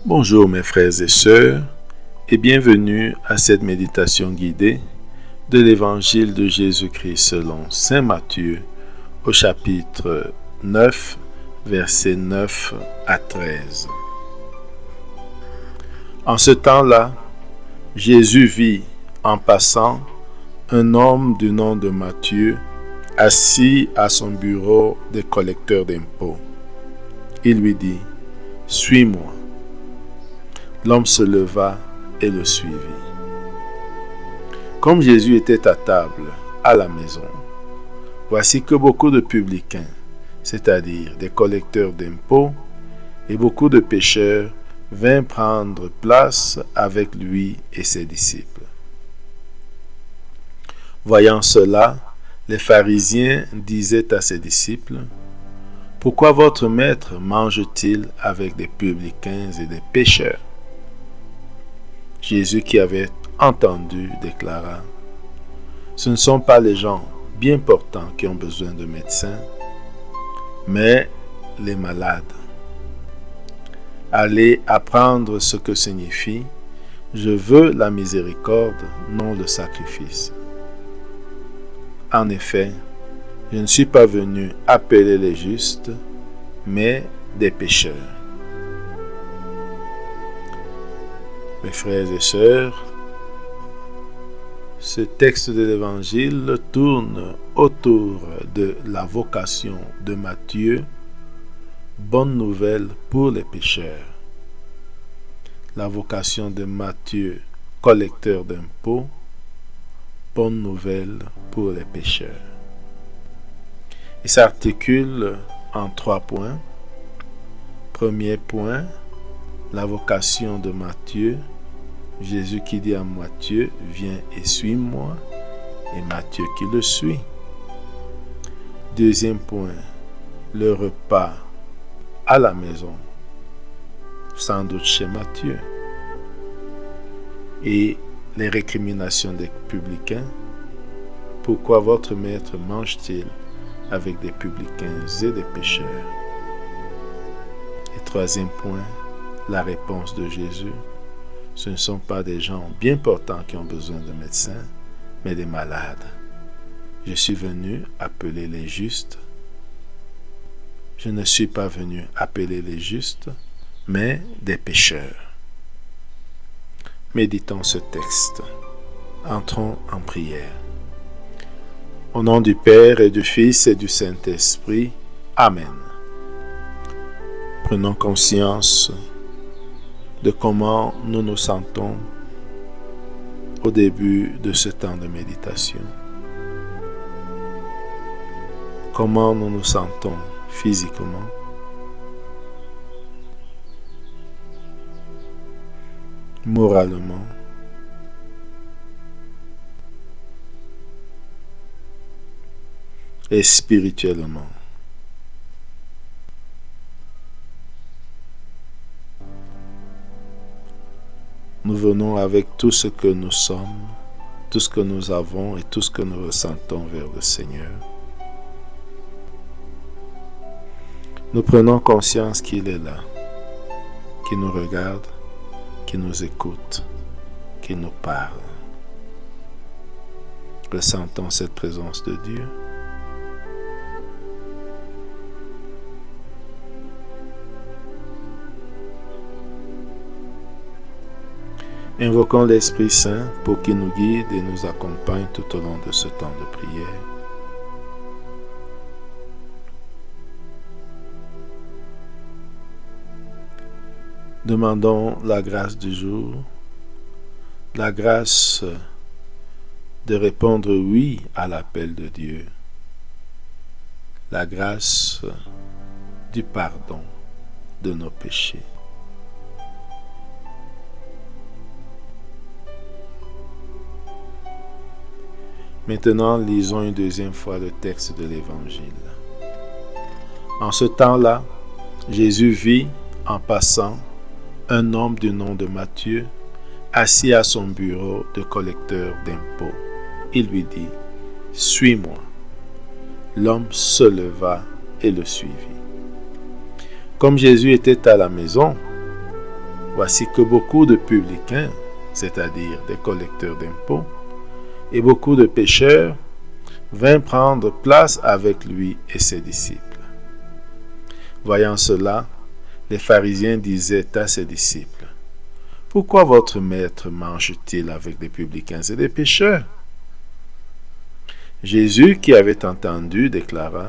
Bonjour mes frères et sœurs et bienvenue à cette méditation guidée de l'Évangile de Jésus-Christ selon Saint Matthieu au chapitre 9, versets 9 à 13. En ce temps-là, Jésus vit en passant un homme du nom de Matthieu assis à son bureau de collecteur d'impôts. Il lui dit : « Suis-moi. » L'homme se leva et le suivit. Comme Jésus était à table à la maison, voici que beaucoup de publicains, c'est-à-dire des collecteurs d'impôts, et beaucoup de pécheurs vinrent prendre place avec lui et ses disciples. Voyant cela, les pharisiens disaient à ses disciples : « Pourquoi votre maître mange-t-il avec des publicains et des pécheurs ?» Jésus, qui avait entendu, déclara : « Ce ne sont pas les gens bien portants qui ont besoin de médecins, mais les malades. Allez apprendre ce que signifie « Je veux la miséricorde, non le sacrifice ». En effet, je ne suis pas venu appeler les justes, mais des pécheurs. » Mes frères et sœurs, ce texte de l'Évangile tourne autour de la vocation de Matthieu, bonne nouvelle pour les pécheurs. La vocation de Matthieu, collecteur d'impôts, bonne nouvelle pour les pécheurs. Il s'articule en 3 points. Premier point, la vocation de Matthieu. Jésus qui dit à Matthieu : « Viens et suis-moi » et Matthieu qui le suit. Deuxième point, le repas à la maison, sans doute chez Matthieu. Et les récriminations des publicains. Pourquoi votre maître mange-t-il avec des publicains et des pécheurs ? Et troisième point, la réponse de Jésus. Ce ne sont pas des gens bien portants qui ont besoin de médecins, mais des malades. Je suis venu appeler les justes. Je ne suis pas venu appeler les justes, mais des pécheurs. Méditons ce texte. Entrons en prière. Au nom du Père et du Fils et du Saint-Esprit. Amen. Prenons conscience de comment nous nous sentons au début de ce temps de méditation. Comment nous nous sentons physiquement, moralement, et spirituellement. Nous venons avec tout ce que nous sommes, tout ce que nous avons et tout ce que nous ressentons vers le Seigneur. Nous prenons conscience qu'il est là, qu'il nous regarde, qu'il nous écoute, qu'il nous parle. Ressentons cette présence de Dieu. Invoquons l'Esprit Saint pour qu'il nous guide et nous accompagne tout au long de ce temps de prière. Demandons la grâce du jour, la grâce de répondre oui à l'appel de Dieu, la grâce du pardon de nos péchés. Maintenant, lisons une deuxième fois le texte de l'Évangile. En ce temps-là, Jésus vit, en passant, un homme du nom de Matthieu, assis à son bureau de collecteur d'impôts. Il lui dit : « Suis-moi. » L'homme se leva et le suivit. Comme Jésus était à la maison, voici que beaucoup de publicains, c'est-à-dire des collecteurs d'impôts, et beaucoup de pécheurs vinrent prendre place avec lui et ses disciples. Voyant cela, les pharisiens disaient à ses disciples, « Pourquoi votre maître mange-t-il avec des publicains et des pécheurs ?» Jésus, qui avait entendu, déclara,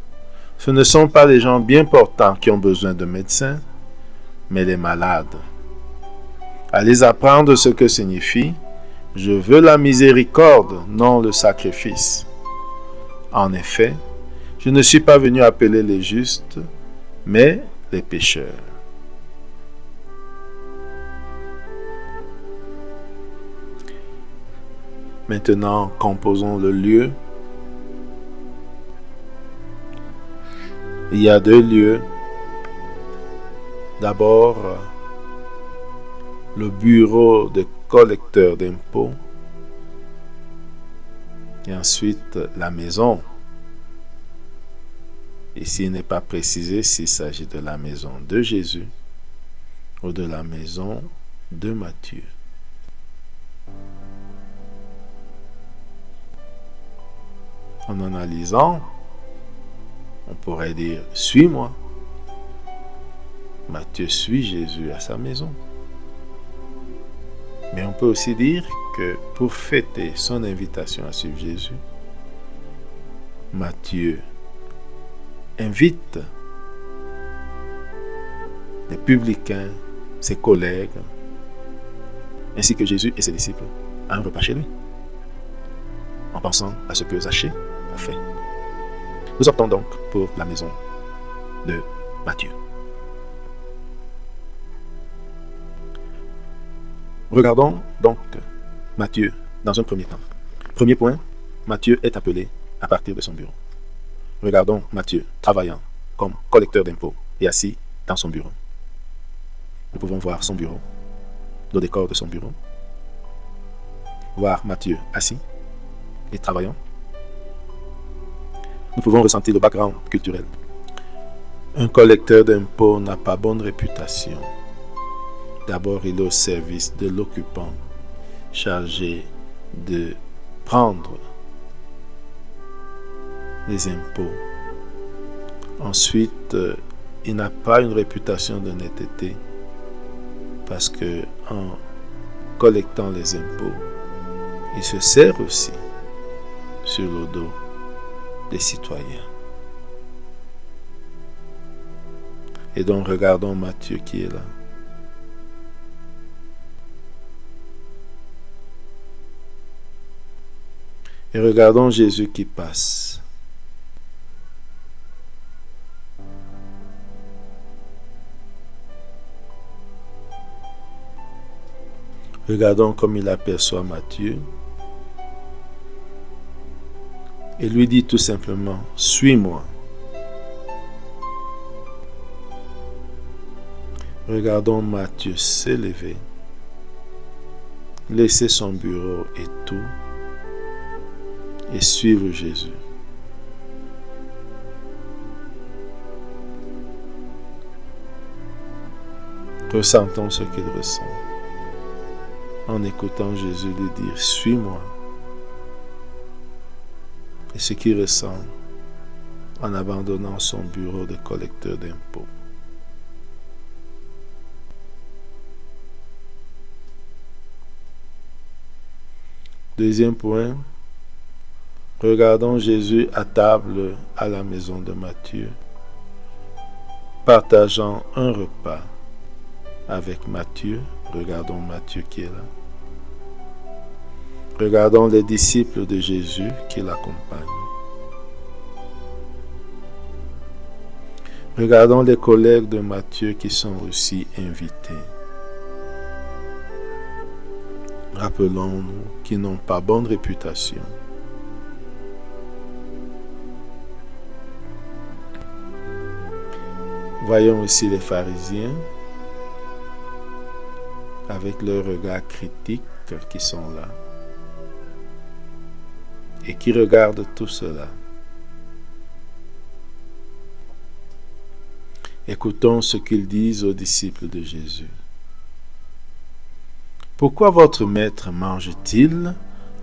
« Ce ne sont pas les gens bien portants qui ont besoin de médecins, mais les malades. Allez apprendre ce que signifie « Je veux la miséricorde, non le sacrifice ». En effet, je ne suis pas venu appeler les justes, mais les pécheurs. Maintenant, composons le lieu. Il y a deux lieux. D'abord, le bureau de collecteur d'impôts et ensuite la maison. Ici, il n'est pas précisé s'il s'agit de la maison de Jésus ou de la maison de Matthieu. En analysant, on pourrait dire « Suis-moi ». Matthieu suit Jésus à sa maison. Mais on peut aussi dire que pour fêter son invitation à suivre Jésus, Matthieu invite les publicains, ses collègues, ainsi que Jésus et ses disciples à un repas chez lui, en pensant à ce que Zachée a fait. Nous optons donc pour la maison de Matthieu. Regardons donc Matthieu dans un premier temps. Premier point, Matthieu est appelé à partir de son bureau. Regardons Matthieu travaillant comme collecteur d'impôts et assis dans son bureau. Nous pouvons voir son bureau, le décor de son bureau. Voir Matthieu assis et travaillant. Nous pouvons ressentir le background culturel. Un collecteur d'impôts n'a pas bonne réputation. D'abord, il est au service de l'occupant chargé de prendre les impôts. Ensuite, il n'a pas une réputation d'honnêteté parce que en collectant les impôts, il se sert aussi sur le dos des citoyens. Et donc, regardons Matthieu qui est là. Et regardons Jésus qui passe. Regardons comme il aperçoit Matthieu et lui dit tout simplement, « Suis-moi ». Regardons Matthieu s'élever, laisser son bureau et tout, et suivre Jésus. Ressentons ce qu'il ressent en écoutant Jésus lui dire « Suis-moi » et ce qu'il ressent en abandonnant son bureau de collecteur d'impôts. Deuxième point, regardons Jésus à table à la maison de Matthieu, partageant un repas avec Matthieu. Regardons Matthieu qui est là. Regardons les disciples de Jésus qui l'accompagnent. Regardons les collègues de Matthieu qui sont aussi invités. Rappelons-nous qu'ils n'ont pas bonne réputation. Voyons aussi les pharisiens avec leur regard critique qui sont là et qui regardent tout cela. Écoutons ce qu'ils disent aux disciples de Jésus. Pourquoi votre maître mange-t-il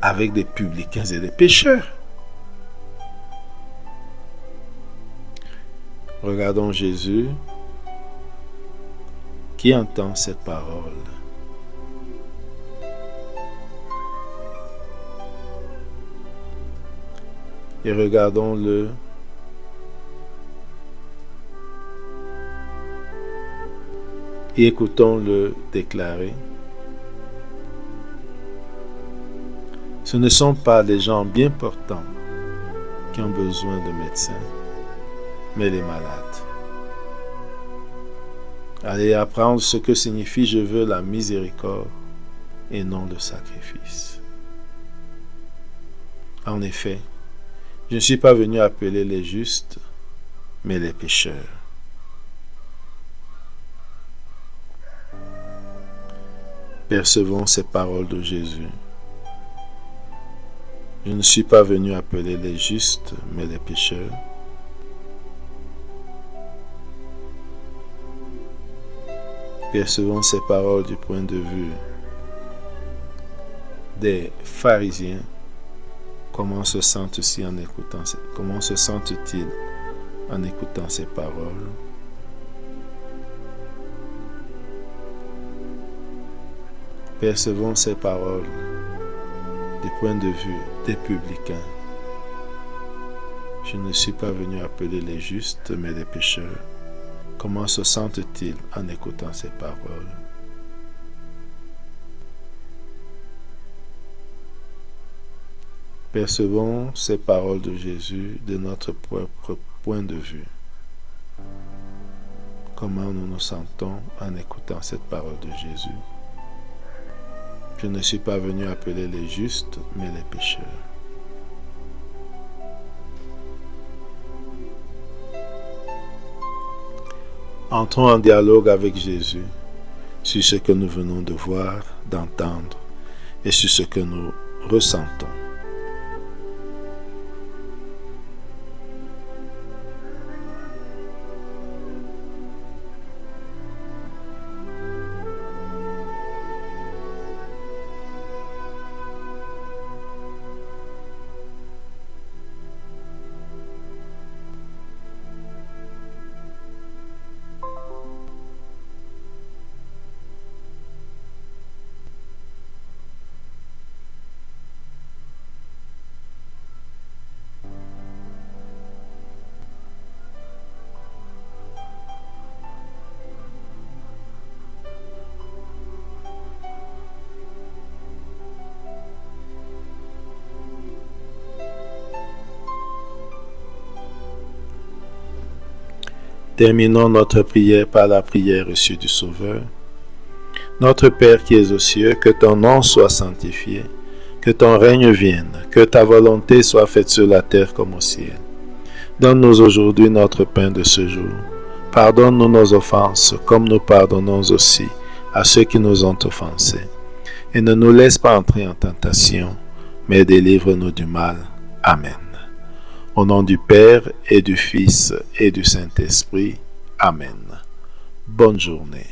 avec des publicains et des pécheurs? Regardons Jésus qui entend cette parole. Et regardons-le et écoutons-le déclarer. Ce ne sont pas les gens bien portants qui ont besoin de médecins, mais les malades. Allez apprendre ce que signifie je veux la miséricorde et non le sacrifice. En effet, je ne suis pas venu appeler les justes, mais les pécheurs. Percevons ces paroles de Jésus. Je ne suis pas venu appeler les justes, mais les pécheurs. Percevons ces paroles du point de vue des pharisiens. Comment se sentent-ils en écoutant ces paroles? Percevons ces paroles du point de vue des publicains. Je ne suis pas venu appeler les justes, mais les pécheurs. Comment se sentent-ils en écoutant ces paroles? Percevons ces paroles de Jésus de notre propre point de vue. Comment nous nous sentons en écoutant cette parole de Jésus? Je ne suis pas venu appeler les justes, mais les pécheurs. Entrons en dialogue avec Jésus sur ce que nous venons de voir, d'entendre et sur ce que nous ressentons. Terminons notre prière par la prière reçue du Sauveur. Notre Père qui es aux cieux, que ton nom soit sanctifié, que ton règne vienne, que ta volonté soit faite sur la terre comme au ciel. Donne-nous aujourd'hui notre pain de ce jour. Pardonne-nous nos offenses, comme nous pardonnons aussi à ceux qui nous ont offensés. Et ne nous laisse pas entrer en tentation, mais délivre-nous du mal. Amen. Au nom du Père et du Fils et du Saint-Esprit. Amen. Bonne journée.